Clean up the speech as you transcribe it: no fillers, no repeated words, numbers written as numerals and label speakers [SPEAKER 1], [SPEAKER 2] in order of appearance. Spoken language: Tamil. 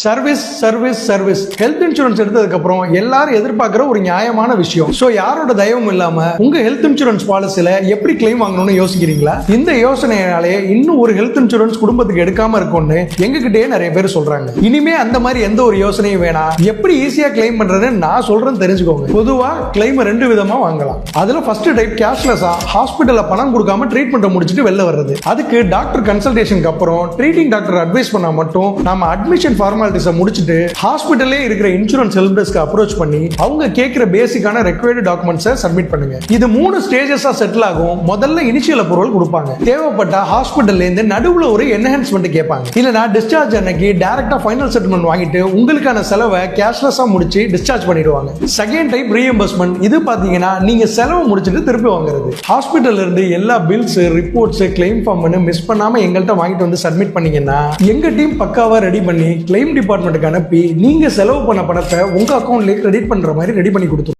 [SPEAKER 1] Service service service health insurance எடுத்ததுக்கு அப்புறம் எல்லாரும் எதிர்பார்க்கிற ஒரு நியாயமான விஷயம். சோ யாரோட தயவும் இல்லாம உங்க ஹெல்த் இன்சூரன்ஸ் பாலிசில எப்படி கிளைம் வாங்கணும்னு யோசிக்கிறீங்களா? இந்த யோசனையாலே இன்னும் ஒரு ஹெல்த் இன்சூரன்ஸ் குடும்பத்துக்கு எடுக்காம இருக்கும்னு எங்ககிட்டயே நிறைய பேர் சொல்றாங்க. இனிமே அந்த மாதிரி எந்த ஒரு யோசனையும் வேணாம். எப்படி ஈஸியா கிளைம் பண்றதுன்னு நான் சொல்றேன்னு தெரிஞ்சுக்கோங்க. பொதுவா கிளைம் ரெண்டு விதமா வாங்கலாம். அதுல ஃபர்ஸ்ட் டைப் கேஷ்லெஸ்ஸா ஹாஸ்பிட்டல்ல பணம் கொடுக்காம ட்ரீட்மெண்ட் முடிச்சிட்டு வெளில வர்றது. அதுக்கு டாக்டர் கன்சல்டேஷனுக்கு அப்புறம் ட்ரீட்டிங் டாக்டர் அட்வைஸ் பண்ணா மட்டும் நாம அட்மிஷன் ஃபார்மாலிட்டிஸை முடிச்சிட்டு ஹாஸ்பிட்டல்லே இருக்கிற இன்சூரன்ஸ் ஹெல்ப் டெஸ்க் அப்ரோச் பண்ணி அவங்க கேட்கிற பேசிக்கான ரெக்வயர்டு டாக்குமெண்ட்ஸை சப்மிட் பண்ணுங்க. இது 3 ஸ்டேஜஸா செட்டில் ஆகும். முதல்ல இனிஷியல் அப்ரூவல் கொடுப்பாங்க. தேவைப்பட்ட ஹாஸ்பிட்டல்ல இருந்து நடுவுல ஒரு என்ஹான்ஸ்மெண்ட் கேட்பாங்க. இல்லனா டிஸ்சார்ஜ் அன்னைக்கு டைரக்டா ஃபைனல் செட்டில்மெண்ட் வாங்கிட்டு உங்களுக்கான செலவை கேஷ்லெஸ்ஸா முடிச்சு டிஸ்சார்ஜ் பண்ணிடுவாங்க. Second type reimbursement. இது பாத்தீங்கன்னா நீங்க செலவு முடிச்சிட்டு திருப்பி வாங்குறது. ஹாஸ்பிட்டல்ல இருந்து எல்லா bills, reports, claim form miss பண்ணாம எங்கள்கிட்ட வாங்கிட்டு வந்து சப்மிட் பண்ணீங்கன்னா எங்க டீம் பக்காவா ரெடி பண்ணி கிளைம் டிபார்ட்மெண்ட்டுக்கு அனுப்பி நீங்க செலவு பண்ண பணத்தை உங்க அக்கௌண்ட்லயே கிரெடிட் பண்ற மாதிரி ரெடி பண்ணி கொடுத்துருவோம்.